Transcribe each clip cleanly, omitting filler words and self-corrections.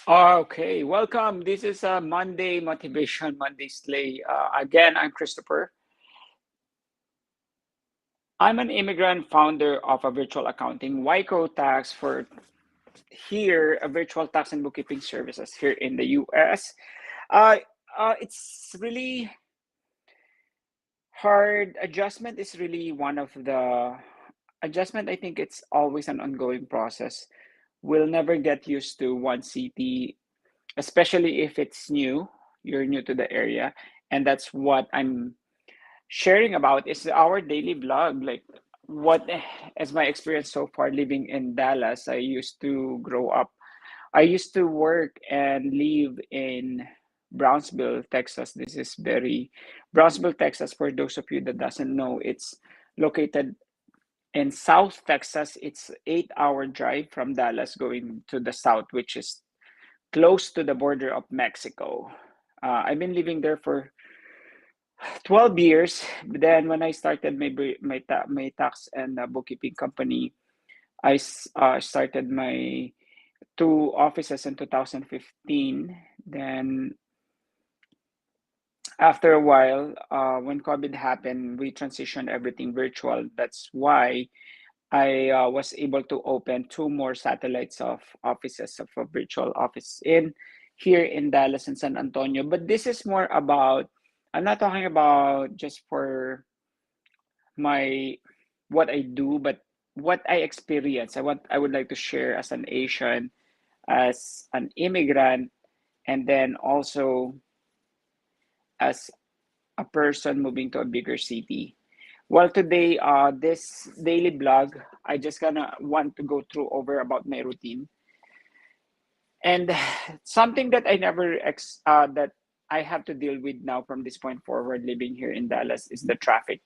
Okay, welcome. This is a Monday Motivation Monday Slay. Again, I'm Christopher. I'm an immigrant founder of a virtual accounting, WYCOTAX, for here, a virtual tax and bookkeeping services here in the US. Uh, it's really hard. Adjustment is really one of the adjustment. I think it's always an ongoing process. We'll never get used to one city, especially if it's new, you're new to the area. And that's what I'm sharing about is our daily vlog. Like what is my experience so far living in Dallas. I used to grow up. I used to work and live in Brownsville, Texas. This is very Brownsville, Texas. For those of you that doesn't know, it's located in South Texas. It's 8 hour drive from Dallas going to the south, which is close to the border of Mexico. I've been living there for 12 years. Then when I started my tax and bookkeeping company, I started my two offices in 2015. Then after a while, when COVID happened, we transitioned everything virtual. That's why I was able to open two more satellites of offices of a virtual office in here in Dallas and San Antonio. But this is more about, I'm not talking about just for my what I do, but what I experience. I would like to share as an Asian, as an immigrant, and then also as a person moving to a bigger city. Well, today, this daily blog, I just gonna want to go through over about my routine and something that that I have to deal with now from this point forward, living here in Dallas, is the traffic.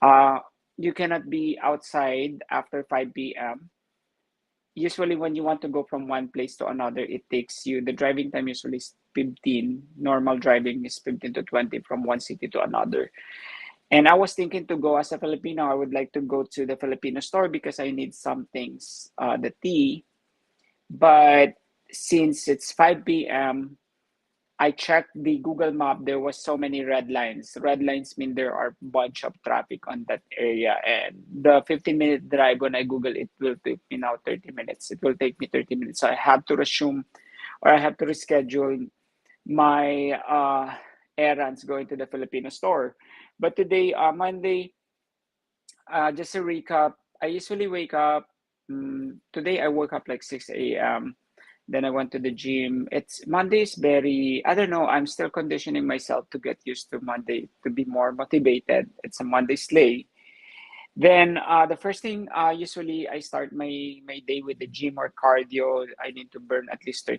Uh, you cannot be outside after 5 p.m. Usually, when you want to go from one place to another, it takes you, the driving time usually is 15. Normal driving is 15 to 20 from one city to another. And I was thinking to go as a Filipino, I would like to go to the Filipino store because I need some things, the tea. But since it's 5 p.m., I checked the Google map. There was so many red lines. Red lines mean there are bunch of traffic on that area. And the 15-minute drive, when I Google it, will take me now 30 minutes. It will take me 30 minutes. So I have to resume or I have to reschedule my errands going to the Filipino store. But today, Monday, just a recap. I usually wake up. Today I woke up like 6 a.m. Then I went to the gym. It's Monday is very, I don't know, I'm still conditioning myself to get used to Monday to be more motivated. It's a Monday slay. Then the first thing, usually I start my day with the gym or cardio. I need to burn at least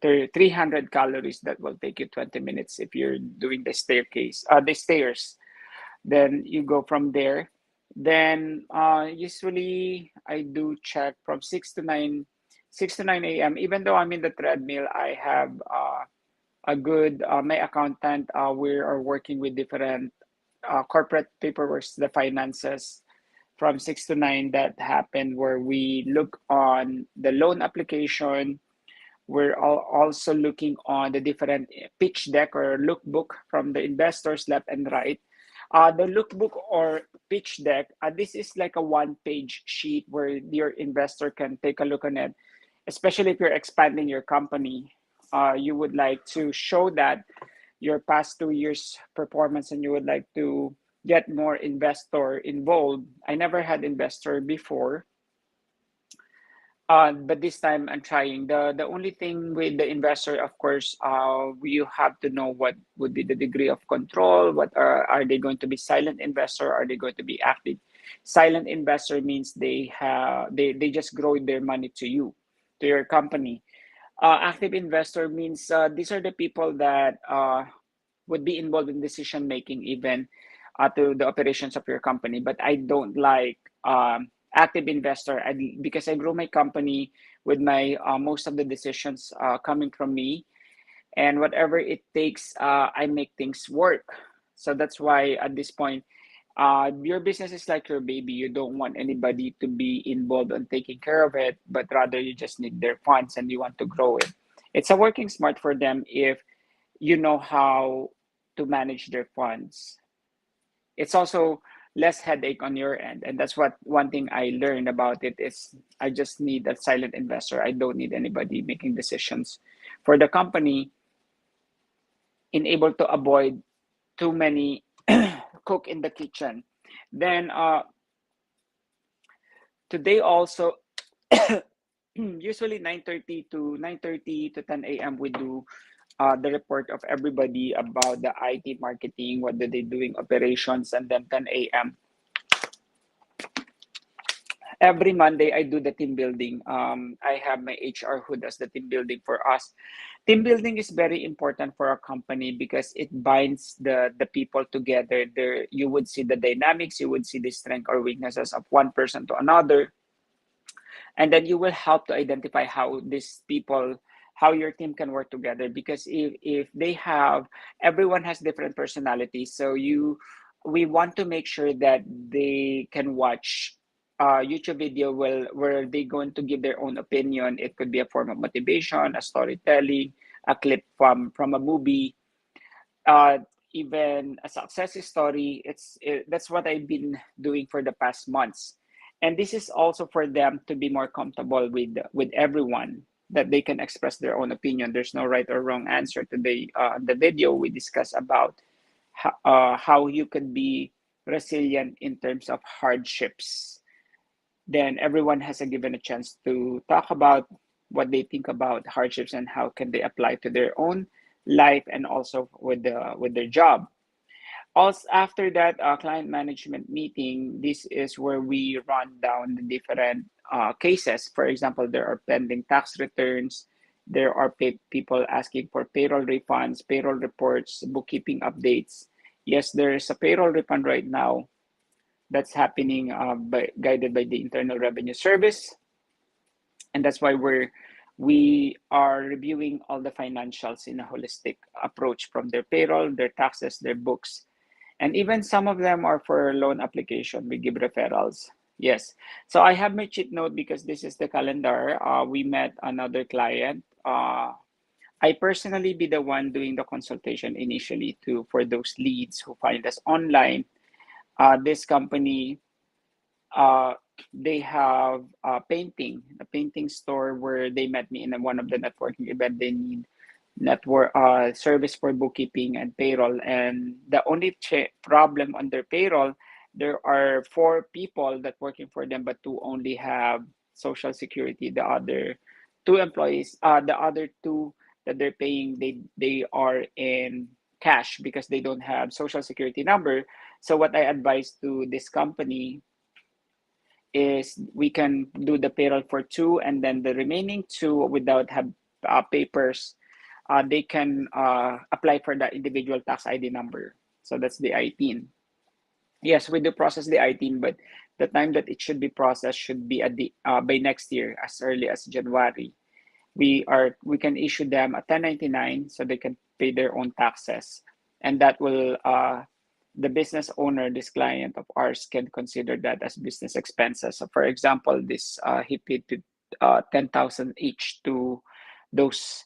300 calories. That will take you 20 minutes if you're doing the stairs. Then you go from there. Then usually I do check from 6 to 9 a.m. Even though I'm in the treadmill, I have a good my accountant. We are working with different corporate paperwork, the finances from 6 to 9 that happen where we look on the loan application. We're also looking on the different pitch deck or lookbook from the investors left and right. The lookbook or pitch deck, this is like a one-page sheet where your investor can take a look on it, especially if you're expanding your company. You would like to show that your past 2 years performance and you would like to get more investor involved. I never had investor before, but this time I'm trying. The only thing with the investor, of course, you have to know what would be the degree of control. What are they going to be silent investor? Are they going to be active? Silent investor means they just grow their money to you, to your company. Active investor means these are the people that would be involved in decision making, even to the operations of your company. But I don't like active investor because I grow my company with my most of the decisions coming from me, and whatever it takes, I make things work. So that's why at this point, your business is like your baby. You don't want anybody to be involved in taking care of it, but rather you just need their funds and you want to grow it. It's a working smart for them if you know how to manage their funds. It's also less headache on your end, and that's what one thing I learned about it is I just need a silent investor. I don't need anybody making decisions for the company, in able to avoid too many cook in the kitchen. Then today also, usually 9:30 to 10 a.m. we do the report of everybody about the IT marketing, what are they doing, operations, and then 10 a.m. Every Monday I do the team building. I have my HR who does the team building for us. Team building is very important for a company because it binds the people together. There you would see the dynamics, you would see the strength or weaknesses of one person to another, and then you will help to identify how these people, how your team can work together. Because if they have, everyone has different personalities, so we want to make sure that they can watch YouTube video where they going to give their own opinion. It could be a form of motivation, a storytelling, a clip from a movie, uh, even a success story. That's what I've been doing for the past months, and this is also for them to be more comfortable with everyone, that they can express their own opinion. There's no right or wrong answer. Today, the video we discuss about how you can be resilient in terms of hardships. Then everyone has a given a chance to talk about what they think about hardships and how can they apply to their own life and also with their job. Also, after that client management meeting, this is where we run down the different cases. For example, there are pending tax returns, there are people asking for payroll refunds, payroll reports, bookkeeping updates. Yes, there is a payroll refund right now that's happening guided by the Internal Revenue Service, and that's why we are reviewing all the financials in a holistic approach, from their payroll, their taxes, their books, and even some of them are for loan application. We give referrals. Yes. So I have my cheat note because this is the calendar. We met another client. I personally be the one doing the consultation initially to for those leads who find us online. This company, uh, they have a painting store where they met me in one of the networking event. They need network service for bookkeeping and payroll, and the only problem on their payroll, there are four people that working for them, but two only have social security. The other two employees, the other two that they're paying, they are in cash because they don't have social security number. So what I advise to this company is we can do the payroll for two, and then the remaining two without have papers, they can apply for the individual tax ID number. So that's the ITIN. Yes, we do process the ITIN, but the time that it should be processed should be at the by next year, as early as January. We can issue them a 1099 so they can pay their own taxes, and that will the business owner, this client of ours, can consider that as business expenses. So for example, this he paid to 10,000 each to those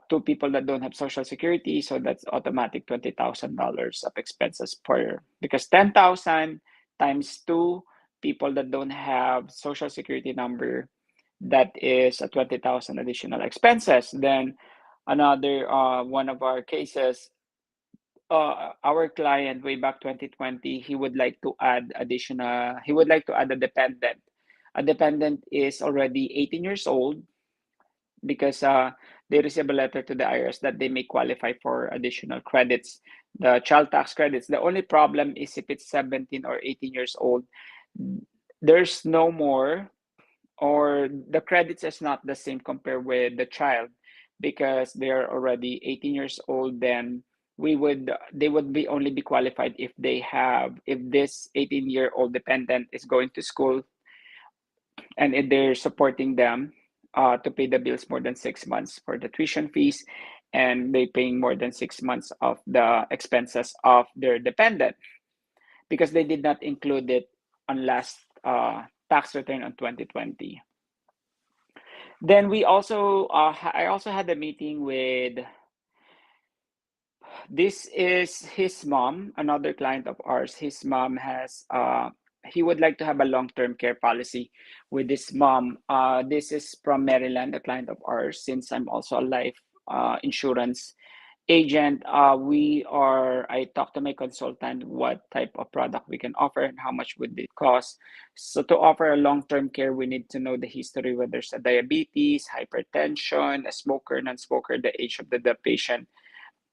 two people that don't have social security, so that's automatic $20,000 of expenses per, because 10,000 times two people that don't have social security number, that is a 20,000 additional expenses. Then another one of our cases, our client way back 2020, he would like to add additional, he would like to add a dependent. A dependent is already 18 years old because they receive a letter to the IRS that they may qualify for additional credits, the child tax credits. The only problem is if it's 17 or 18 years old, there's no more, or the credits is not the same compared with the child, because they're already 18 years old. Then they would be only be qualified if they have, if this 18-year-old dependent is going to school and if they're supporting them to pay the bills more than 6 months for the tuition fees, and they paying more than 6 months of the expenses of their dependent, because they did not include it on last tax return on 2020. Then we also I also had a meeting with, this is his mom, another client of ours. His mom has he would like to have a long-term care policy with his mom. This is from Maryland, a client of ours. Since I'm also a life insurance agent, I talked to my consultant what type of product we can offer and how much would it cost. So to offer a long-term care, we need to know the history, whether there's a diabetes, hypertension, a smoker, non-smoker, the age of the patient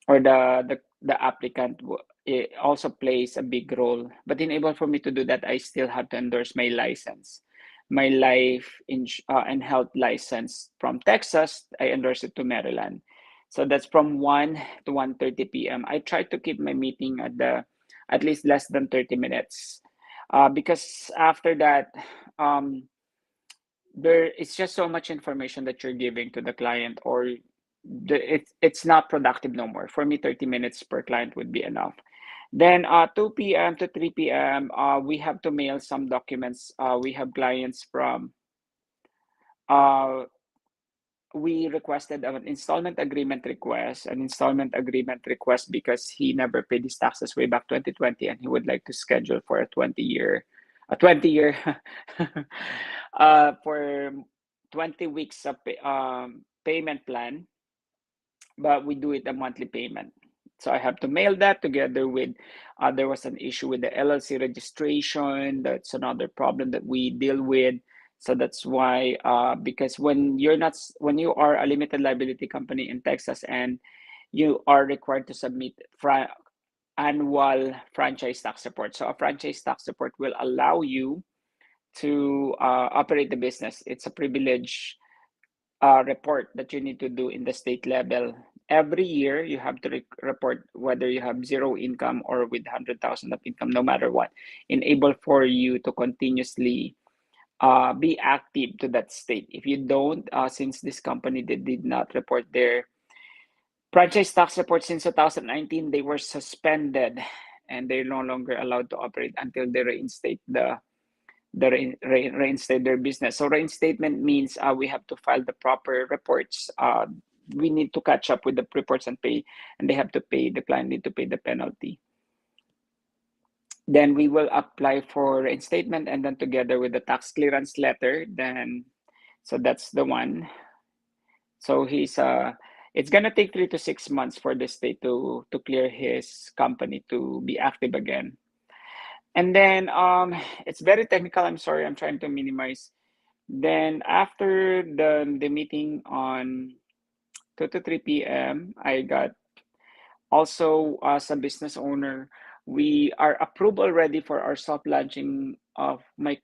or the applicant. It also plays a big role. But in able for me to do that, I still have to endorse my license, my and health license from Texas. I endorse it to Maryland. So that's from 1 to 1:30 p.m. I try to keep my meeting at least less than 30 minutes. Because after that, um, it's just so much information that you're giving to the client, or it's not productive no more. For me, 30 minutes per client would be enough. Then 2 p.m. to 3 p.m., we have to mail some documents. We have clients from, uh, we requested an installment agreement request because he never paid his taxes way back 2020, and he would like to schedule for a 20 year for 20 weeks of payment plan, but we do it a monthly payment. So I have to mail that together with, there was an issue with the LLC registration. That's another problem that we deal with. So that's why, because when you are a limited liability company in Texas and you are required to submit annual franchise tax report. So a franchise tax report will allow you to operate the business. It's a privilege report that you need to do in the state level. Every year, you have to report whether you have zero income or with 100,000 of income, no matter what, enable for you to continuously be active to that state. If you don't, since this company they did not report their franchise tax report since 2019, they were suspended and they're no longer allowed to operate until they reinstate reinstate their business. So reinstatement means we have to file the proper reports. We need to catch up with the reports and pay, and they have to pay. The client need to pay the penalty. Then we will apply for reinstatement, and then together with the tax clearance letter, then so that's the one. So it's gonna take 3 to 6 months for the state to clear his company to be active again. And then it's very technical. I'm sorry, I'm trying to minimize. Then after the meeting on 2 to 3 p.m., I got also, as a business owner, we are approved already for our soft launching of my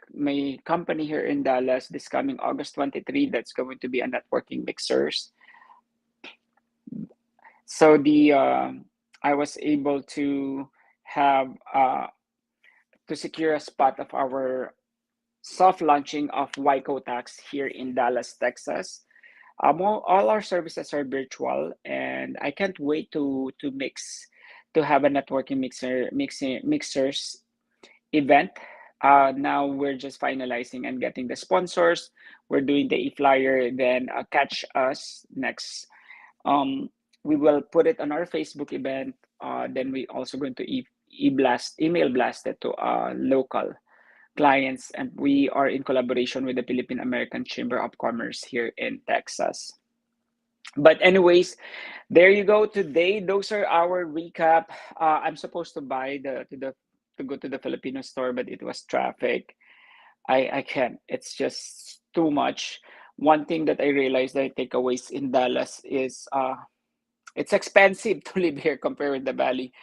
company here in Dallas this coming August 23. That's going to be a networking mixers. So I was able to have to secure a spot of our soft launching of WYCOTAX here in Dallas, Texas. All our services are virtual, and I can't wait to have a networking mixers event. Now we're just finalizing and getting the sponsors. We're doing the e-flyer. Then catch us next. Um, we will put it on our Facebook event. Then we also going to email blast it to local clients, and we are in collaboration with the Philippine American Chamber of Commerce here in Texas. But anyways, there you go. Today, those are our recap. I'm supposed to buy to go to the Filipino store, but it was traffic. I can't. It's just too much. One thing that I realized that I takeaways in Dallas is it's expensive to live here compared with the Valley.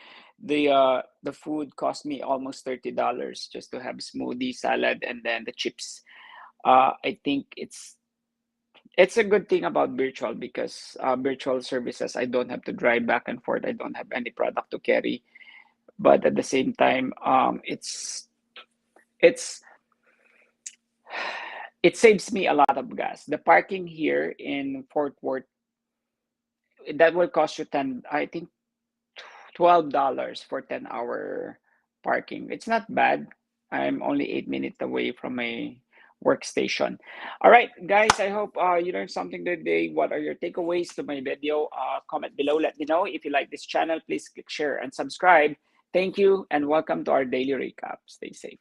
The food cost me almost $30 just to have smoothie, salad, and then the chips. I think it's a good thing about virtual because virtual services, I don't have to drive back and forth. I don't have any product to carry. But at the same time, it's it saves me a lot of gas. The parking here in Fort Worth, that will cost you I think $12 for 10-hour parking. It's not bad. I'm only 8 minutes away from my workstation. All right, guys, I hope you learned something today. What are your takeaways to my video? Comment below. Let me know. If you like this channel, please click share and subscribe. Thank you and welcome to our daily recap. Stay safe.